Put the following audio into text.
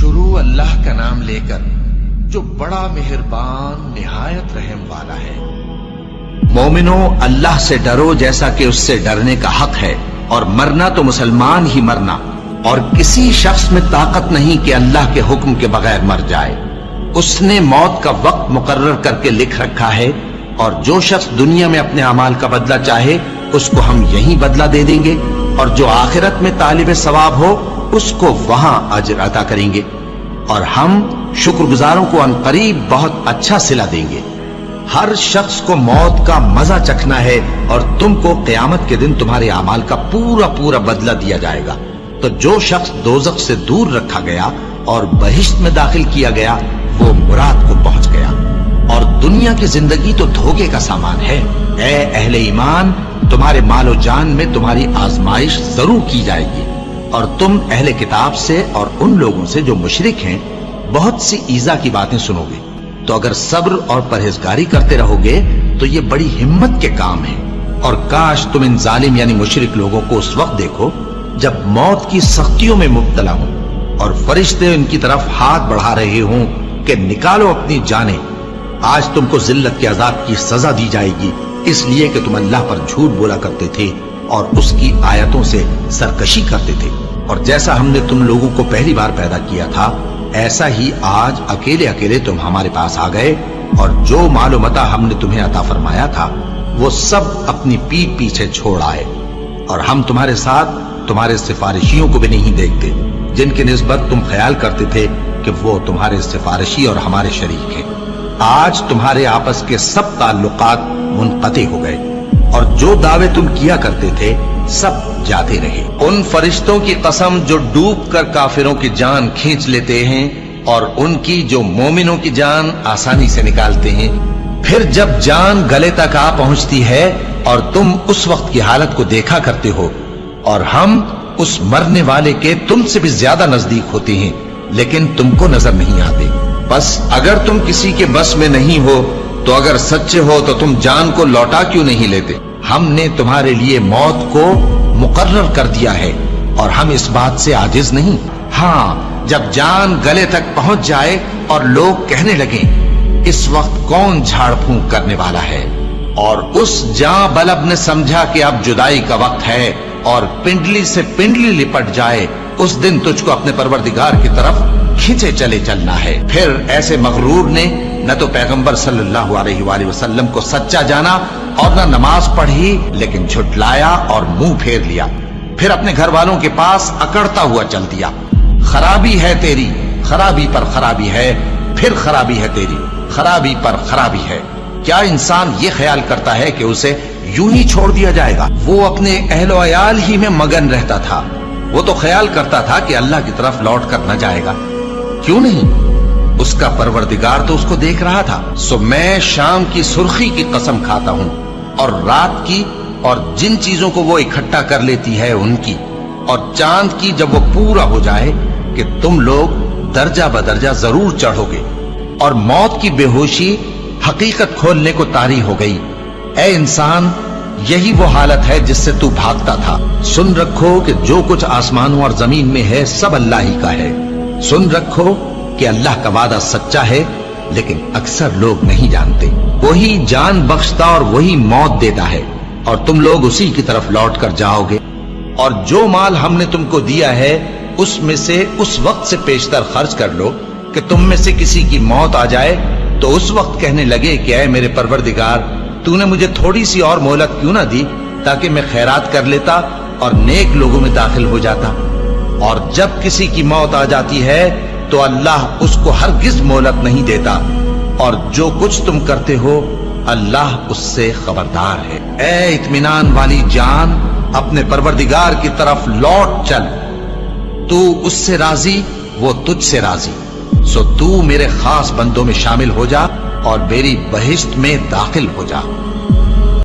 शुरू अल्लाह का नाम लेकर जो बड़ा मेहरबान निहायत रहम वाला है। मोमिनो, अल्लाह से डरो जैसा कि उससे डरने का हक है, और मरना तो मुसलमान ही मरना, और किसी शख्स में ताकत नहीं कि अल्लाह के हुक्म के बगैर मर जाए। उसने मौत का वक्त मुकर्रर करके लिख रखा है, और जो शख्स दुनिया में अपने अमाल का बदला चाहे उसको हम यही बदला दे देंगे, और जो आखिरत में तालिब सवाब हो उसको वहां अजर अता करेंगे, और हम शुक्रगुजारों को अनकरीब बहुत अच्छा सिला देंगे। हर शख्स को मौत का मजा चखना है, और तुमको क़यामत के दिन तुम्हारे अमाल का पूरा पूरा बदला दिया जाएगा। तो जो शख्स दोज़ख से दूर रखा गया और बहिश्त में दाखिल किया गया वो मुराद को पहुंच गया। और दुनिया की जिंदगी तो धोखे का सामान है। ऐ अहले ईमान, तुम्हारे मालो जान में तुम्हारी आजमाइश जरूर की जाएगी, और तुम अहले किताब से और उन लोगों से जो मुशरिक हैं बहुत सी ईजा की बातें सुनोगे। तो अगर सब्र और परहेजगारी करते रहोगे तो ये बड़ी हिम्मत के काम है। और काश तुम इन जालिम यानी मुशरिक लोगों को उस वक्त देखो जब मौत की सख्तियों में मुब्तला हो और फरिश्ते उनकी तरफ हाथ बढ़ा रहे हों कि निकालो अपनी जानें। आज तुमको जिल्लत के अजाब की सजा दी जाएगी, इसलिए कि तुम अल्लाह पर झूठ बोला करते थे और उसकी आयतों से सरकशी करते थे। और जैसा हमने तुम लोगों को पहली बार पैदा किया था, ऐसा ही आज अकेले अकेले तुम हमारे पास आ गए, और जो मालो मता हमने तुम्हें अता फरमाया था वो सब अपनी पीठ पीछे छोड़ आए। और हम तुम्हारे साथ तुम्हारे सिफारिशियों को भी नहीं देखते, जिनकी निस्बत तुम ख्याल करते थे कि वो तुम्हारे सिफारिशी और हमारे शरीक हैं। आज तुम्हारे आपस के सब ताल्लुकात मुनक़ते हो गए, और जो दावे तुम किया करते थे सब जाते रहे। उन फरिश्तों की कसम जो डूब कर काफिरों की जान खींच लेते हैं, और उनकी जो मोमिनों की जान आसानी से निकालते हैं। फिर जब जान गले तक आ पहुंचती है और तुम उस वक्त की हालत को देखा करते हो, और हम उस मरने वाले के तुमसे भी ज्यादा नजदीक होते हैं, लेकिन तुमको नजर नहीं आते। बस अगर तुम किसी के बस में नहीं हो तो अगर सच्चे हो तो तुम जान को लौटा क्यों नहीं लेते? हमने तुम्हारे लिए मौत को मुकर्रर कर दिया है, और हम इस बात से आजिज नहीं। हाँ, जब जान गले तक पहुंच जाए और लोग कहने लगे इस वक्त कौन झाड़ फूंक करने वाला है, और उस जां बलब ने समझा कि अब जुदाई का वक्त है और पिंडली से पिंडली लिपट जाए, उस दिन तुझको अपने परवरदिगार की तरफ खींचे चले चलना है। फिर ऐसे मगरूर ने न तो पैगंबर सल्लल्लाहु अलैहि वसल्लम को सच्चा जाना और न नमाज पढ़ी, लेकिन झुठलाया और मुंह फेर लिया। फिर अपने घर वालों के पास अकड़ता हुआ चल दिया। खराबी है तेरी, खराबी पर खराबी है, फिर खराबी है तेरी, खराबी पर खराबी है। क्या इंसान ये ख्याल करता है कि उसे यूं ही छोड़ दिया जाएगा? वो अपने अहलो अयाल ही में मगन रहता था। वो तो ख्याल करता था कि अल्लाह की तरफ लौट कर न जाएगा। क्यों नहीं? उसका परवरदिगार तो उसको देख रहा था। सो मैं शाम की सुर्खी की कसम खाता हूं, और रात की, और जिन चीजों को वो इकट्ठा कर लेती है उनकी, और चांद की जब वो पूरा हो जाए कि तुम लोग दर्जा बदर्जा जरूर चढ़ोगे। और मौत की बेहोशी हकीकत खोलने को तारी हो गई। ऐ इंसान, यही वो हालत है जिससे तू भागता था। सुन रखो कि जो कुछ आसमानों और जमीन में है सब अल्लाह ही का है। सुन रखो कि अल्लाह का वादा सच्चा है, लेकिन अक्सर लोग नहीं जानते। वही जान बख्शता और वही मौत देता है, और तुम लोग उसी की तरफ लौट कर जाओगे। और जो माल हमने तुमको दिया है उसमें से उस वक्त से पेशतर खर्च कर लो कि तुम में से किसी की मौत आ जाए तो उस वक्त कहने लगे कि ऐ मेरे परवरदिगार, तूने मुझे थोड़ी सी और मोहलत क्यों ना दी ताकि मैं खैरात कर लेता और नेक लोगों में दाखिल हो जाता। और जब किसी की मौत आ जाती है तो अल्लाह उसको हरगिज मोहलत नहीं देता, और जो कुछ तुम करते हो अल्लाह उससे खबरदार है। ऐ इत्मीनान वाली जान, अपने परवरदिगार की तरफ लौट चल। तू उससे राजी, वो तुझसे राजी। सो तू मेरे खास बंदों में शामिल हो जा और मेरी बहिश्त में दाखिल हो जा।